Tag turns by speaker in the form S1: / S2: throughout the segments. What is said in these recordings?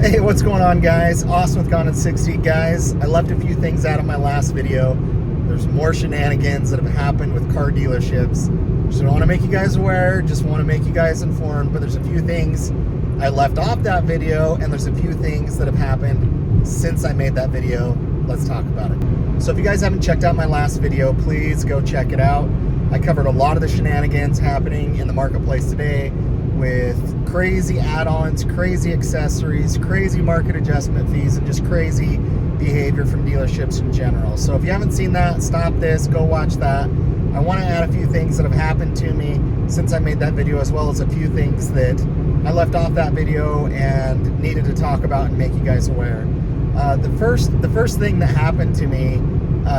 S1: Hey, what's going on, guys? Austin with Gone in 60. Guys, I left a few things out of my last video. There's more shenanigans that have happened with car dealerships. Just don't want to make you guys aware, just want to make you guys informed, but there's a few things I left off that video, and there's a few things that have happened since I made that video. Let's talk about it. So if you guys haven't checked out my last video, please go check it out. I covered a lot of the shenanigans happening in the marketplace today, with crazy add-ons, crazy accessories, crazy market adjustment fees, and just crazy behavior from dealerships in general. So if you haven't seen that, stop this, go watch that. I want to add a few things that have happened to me since I made that video, as well as a few things that I left off that video and needed to talk about and make you guys aware. The first thing that happened to me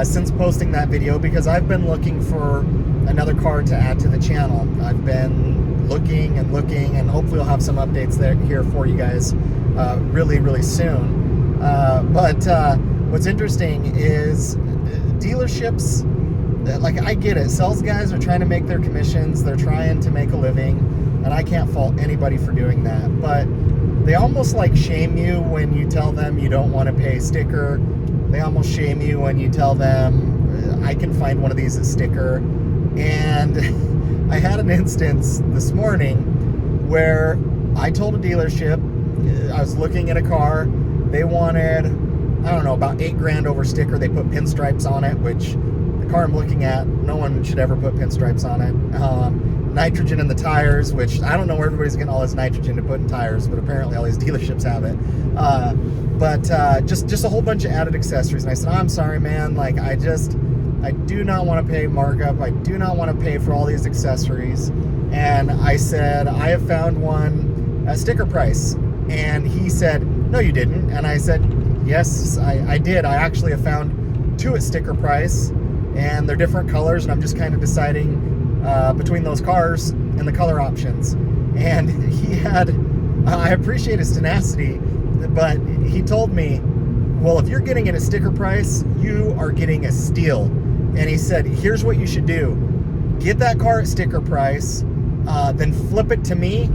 S1: since posting that video, because I've been looking for another car to add to the channel. I've been looking, and hopefully I'll have some updates here for you guys really soon. But what's interesting is dealerships, like, I get it, sales guys are trying to make their commissions, they're trying to make a living, and I can't fault anybody for doing that, but they almost like shame you when you tell them you don't want to pay sticker. They almost shame you when you tell them I can find one of these at sticker. And I had an instance this morning where I told a dealership, I was looking at a car, they wanted, I don't know, about $8,000 over sticker. They put pinstripes on it, which the car I'm looking at, no one should ever put pinstripes on it. Nitrogen in the tires, which I don't know where everybody's getting all this nitrogen to put in tires, but apparently all these dealerships have it. Just a whole bunch of added accessories. And I said, I'm sorry, man, like, I do not want to pay markup. I do not want to pay for all these accessories. And I said, I have found one at sticker price. And he said, no, you didn't. And I said, yes, I did. I actually have found two at sticker price, and they're different colors, and I'm just kind of deciding between those cars and the color options. And he had, I appreciate his tenacity, but he told me, well, if you're getting it at sticker price, you are getting a steal. And he said, here's what you should do. Get that car at sticker price, then flip it to me.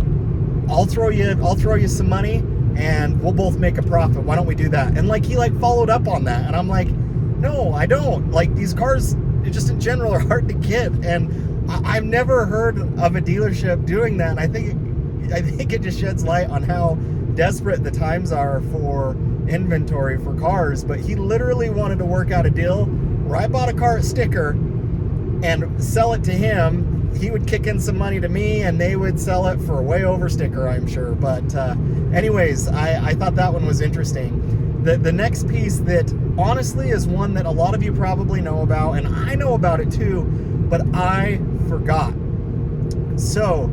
S1: I'll throw you some money, and we'll both make a profit. Why don't we do that? And like, he like followed up on that, and I'm like, no, I don't. Like, these cars just in general are hard to get, and I've never heard of a dealership doing that. And I think it just sheds light on how desperate the times are for inventory for cars. But he literally wanted to work out a deal where I bought a car at sticker and sell it to him. He would kick in some money to me, and they would sell it for way over sticker, I'm sure. But anyways, I thought that one was interesting. The next piece that honestly is one that a lot of you probably know about, and I know about it too, but I forgot. So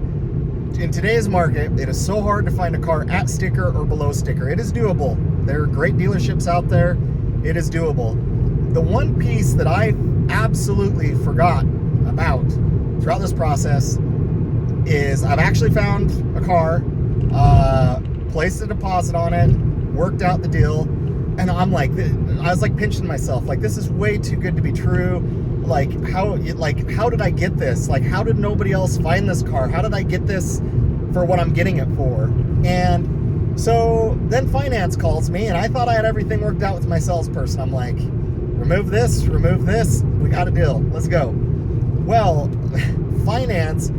S1: in today's market, it is so hard to find a car at sticker or below sticker. It is doable. There are great dealerships out there. It is doable. The one piece that I absolutely forgot about throughout this process is I've actually found a car, placed a deposit on it, worked out the deal, and I was like pinching myself, like, this is way too good to be true. Like, how did I get this? Like, how did nobody else find this car? How did I get this for what I'm getting it for? And so then finance calls me, and I thought I had everything worked out with my salesperson. I'm like, remove this, we got a deal, let's go. Well, finance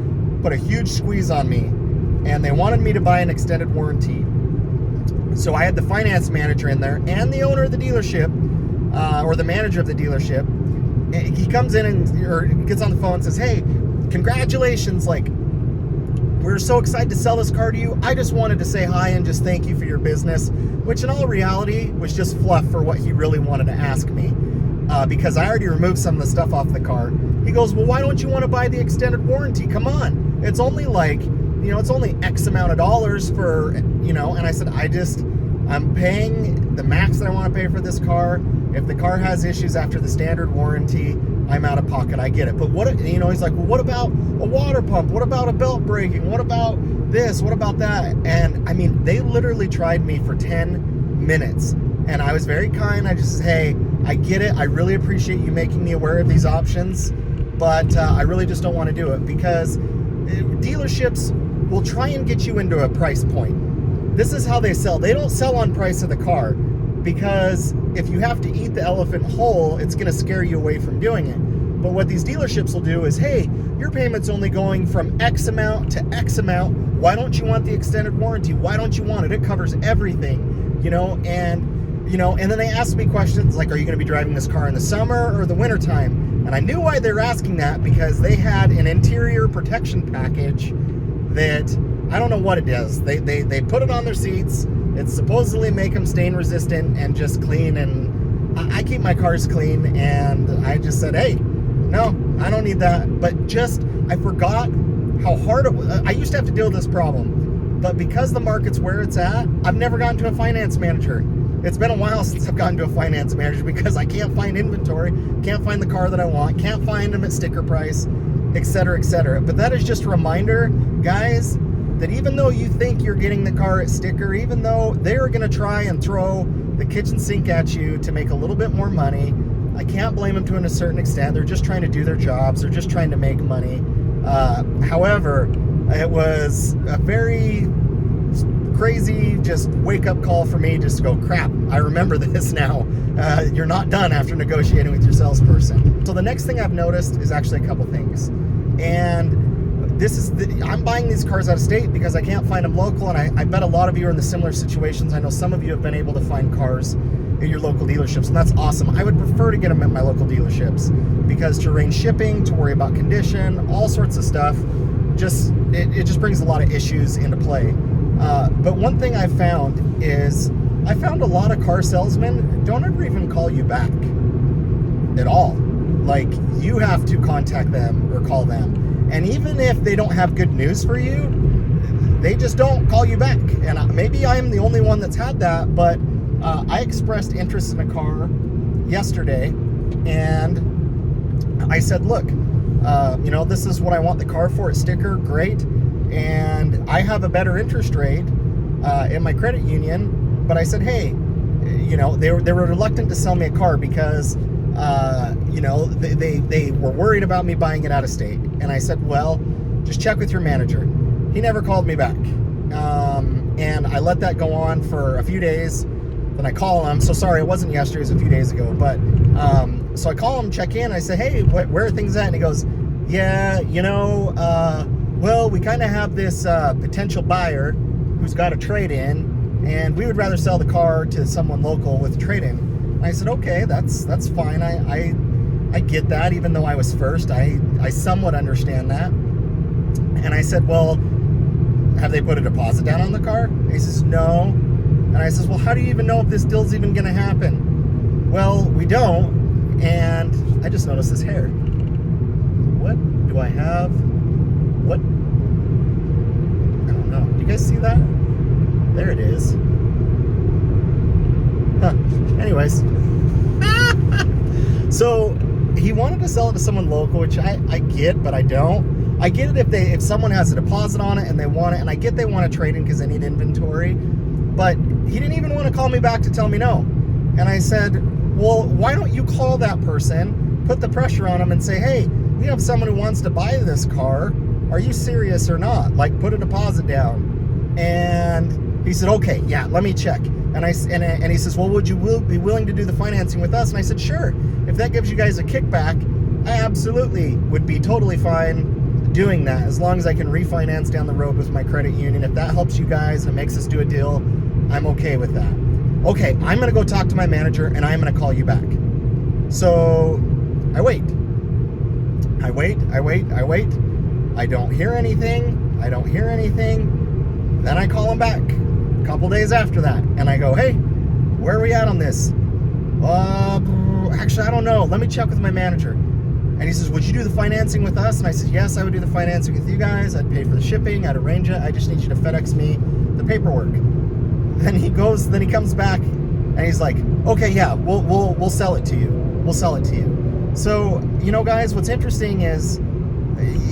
S1: put a huge squeeze on me, and they wanted me to buy an extended warranty. So I had the finance manager in there and the owner of the dealership, or the manager of the dealership. He comes in or gets on the phone and says, hey, congratulations, like, we're so excited to sell this car to you. I just wanted to say hi and just thank you for your business, which in all reality was just fluff for what he really wanted to ask me, because I already removed some of the stuff off the car. He goes, well, why don't you want to buy the extended warranty? Come on. It's only like, it's only X amount of dollars for, and I said, I'm paying the max that I want to pay for this car. If the car has issues after the standard warranty, I'm out of pocket. I get it. But what, he's like, well, what about a water pump? What about a belt braking? What about this? What about that? And I mean, they literally tried me for 10 minutes. And I was very kind. I just said, hey, I get it. I really appreciate you making me aware of these options, but I really just don't want to do it, because dealerships will try and get you into a price point. this is how they sell. They don't sell on price of the car, because if you have to eat the elephant whole, it's going to scare you away from doing it. But what these dealerships will do is, hey, your payment's only going from X amount to X amount. Why don't you want the extended warranty? Why don't you want it? It covers everything, and then they ask me questions like, are you going to be driving this car in the summer or the winter time? And I knew why they're asking that, because they had an interior protection package that, I don't know what it does. They put it on their seats. It's supposedly make them stain resistant and just clean. And I keep my cars clean, and I just said, hey, no, I don't need that. But I forgot how hard it was. I used to have to deal with this problem, but because the market's where it's at, I've never gotten to a finance manager. It's been a while since I've gotten to a finance manager, because I can't find inventory, can't find the car that I want, can't find them at sticker price, etc., etc. But that is just a reminder, guys, that even though you think you're getting the car at sticker, even though they're going to try and throw the kitchen sink at you to make a little bit more money, I can't blame them to a certain extent. They're just trying to do their jobs. They're just trying to make money. However, it was a very crazy just wake-up call for me, just to go, crap, I remember this now. You're not done after negotiating with your salesperson. So the next thing I've noticed is actually a couple things. And I'm buying these cars out of state because I can't find them local, and I bet a lot of you are in the similar situations. I know some of you have been able to find cars at your local dealerships, and that's awesome. I would prefer to get them at my local dealerships, because to arrange shipping, to worry about condition, all sorts of stuff, it just brings a lot of issues into play. But one thing I found is, I found a lot of car salesmen don't ever even call you back at all. Like, you have to contact them or call them. And even if they don't have good news for you, they just don't call you back. And maybe I'm the only one that's had that, but I expressed interest in a car yesterday, and I said, look, this is what I want the car for. It's sticker, great. And I have a better interest rate in my credit union, but I said, hey, they were reluctant to sell me a car because they were worried about me buying it out of state. And I said, well, just check with your manager. He never called me back. And I let that go on for a few days. Then I call him. So sorry, it wasn't yesterday, it was a few days ago. But so I call him, check in. I say, hey, where are things at? And he goes, yeah, well, we kind of have this potential buyer who's got a trade-in, and we would rather sell the car to someone local with a trade-in. I said, okay, that's fine. I get that, even though I was first. I somewhat understand that. And I said, well, have they put a deposit down on the car? And he says, no. And I says, well, how do you even know if this deal's even going to happen? Well, we don't. And I just noticed this hair. What do I have? What? I don't know. Do you guys see that? There it is. Huh. Anyways. So he wanted to sell it to someone local, which I get, but I don't. I get it if someone has a deposit on it and they want it, and I get they want to trade in because they need inventory, but he didn't even want to call me back to tell me no. And I said, well, why don't you call that person, put the pressure on them and say, hey, we have someone who wants to buy this car. Are you serious or not? Like, put a deposit down. And he said, okay, yeah, let me check. And he says, well, would you be willing to do the financing with us? And I said, sure. If that gives you guys a kickback, I absolutely would be totally fine doing that, as long as I can refinance down the road with my credit union. If that helps you guys and makes us do a deal, I'm okay with that. Okay, I'm going to go talk to my manager, and I'm going to call you back. So I wait. I don't hear anything. Then I call him back a couple days after that, and I go, hey, where are we at on this? Actually, I don't know. Let me check with my manager. And he says, would you do the financing with us? And I said, yes, I would do the financing with you guys. I'd pay for the shipping. I'd arrange it. I just need you to FedEx me the paperwork. Then he comes back, and he's like, okay, yeah, we'll sell it to you. We'll sell it to you. So, guys, what's interesting is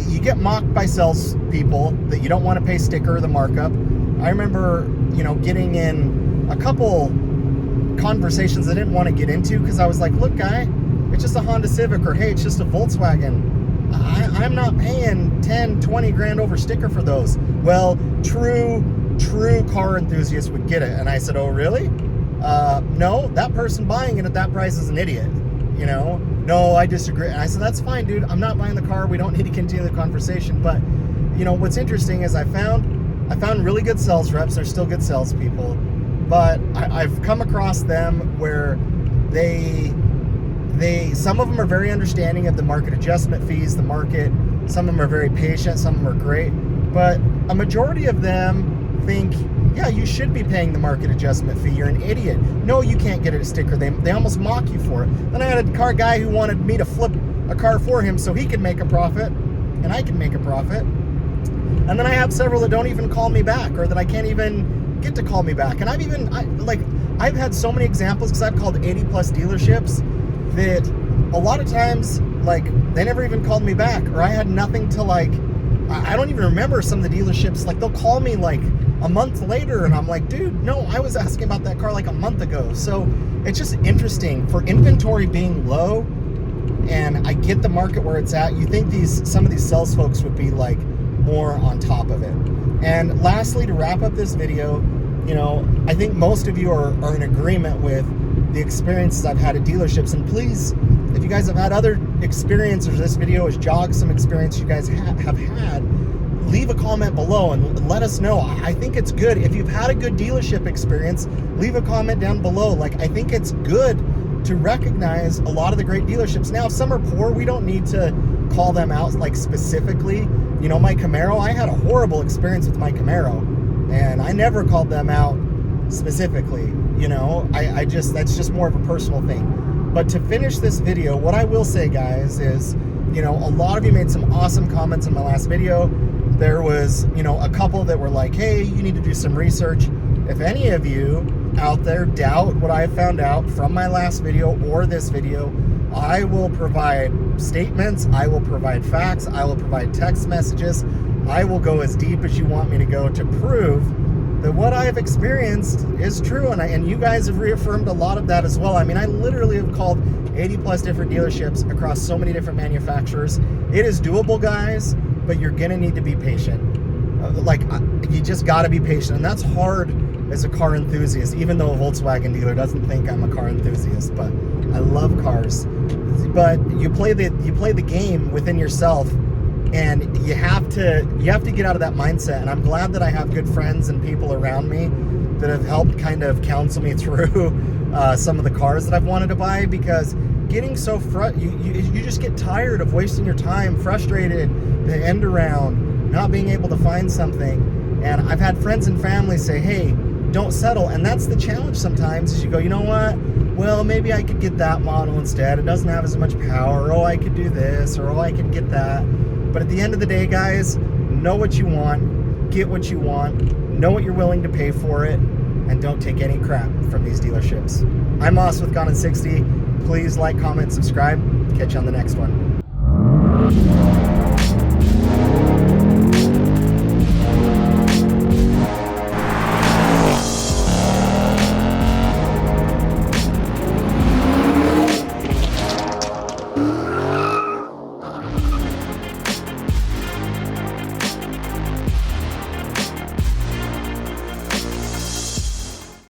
S1: you get mocked by salespeople that you don't want to pay sticker or the markup. I remember, getting in a couple conversations I didn't want to get into because I was like, look, guy, it's just a Honda Civic, or hey, it's just a Volkswagen. I'm not paying 10, 20 grand over sticker for those. Well, true, true car enthusiast would get it. And I said, oh, really? No, that person buying it at that price is an idiot. You know, no, I disagree. And I said, that's fine, dude. I'm not buying the car. We don't need to continue the conversation. But, you know, what's interesting is I found really good sales reps. They're still good salespeople. But I've come across them where some of them are very understanding of the market adjustment fees, the market. Some of them are very patient. Some of them are great. But a majority of them think, yeah, you should be paying the market adjustment fee. You're an idiot. No, you can't get a sticker. They almost mock you for it. Then I had a car guy who wanted me to flip a car for him so he could make a profit and I can make a profit. And then I have several that don't even call me back, or that I can't even get to call me back. And I've had so many examples, because I've called 80 plus dealerships, that a lot of times, like, they never even called me back, or I had nothing to, like, I don't even remember some of the dealerships. Like, they'll call me like a month later and I'm like, dude, no, I was asking about that car like a month ago. So it's just interesting for inventory being low, and I get the market where it's at. You think some of these sales folks would be like more on top of it. And lastly, to wrap up this video, you know, I think most of you are in agreement with the experiences I've had at dealerships. And please, if you guys have had other experiences, this video has jogged some experience you guys have had, leave a comment below and let us know. I think it's good. If you've had a good dealership experience, leave a comment down below. Like, I think it's good to recognize a lot of the great dealerships. Now, if some are poor, we don't need to call them out like specifically. You know, my Camaro, I had a horrible experience with my Camaro, and I never called them out specifically. You know, that's just more of a personal thing. But to finish this video, what I will say, guys, is, you know, a lot of you made some awesome comments in my last video. There was, you know, a couple that were like, hey, you need to do some research. If any of you out there doubt what I found out from my last video or this video, I will provide statements, I will provide facts, I will provide text messages. I will go as deep as you want me to go to prove that what I have experienced is true, and you guys have reaffirmed a lot of that as well. I mean, I literally have called 80 plus different dealerships across so many different manufacturers. It is doable, guys, but you're gonna need to be patient. You just gotta be patient, and that's hard as a car enthusiast, even though a Volkswagen dealer doesn't think I'm a car enthusiast. But I love cars. But you play the game within yourself, and you have to get out of that mindset. And I'm glad that I have good friends and people around me that have helped kind of counsel me through some of the cars that I've wanted to buy, because getting so you just get tired of wasting your time, frustrated, the end around, not being able to find something. And I've had friends and family say, hey, don't settle. And that's the challenge sometimes, is you go, you know what, well, maybe I could get that model instead, it doesn't have as much power, oh, I could do this, or oh, I could get that. But at the end of the day, guys, know what you want, get what you want, know what you're willing to pay for it, and don't take any crap from these dealerships. I'm Moss with Gone in 60. Please like, comment, subscribe. Catch you on the next one.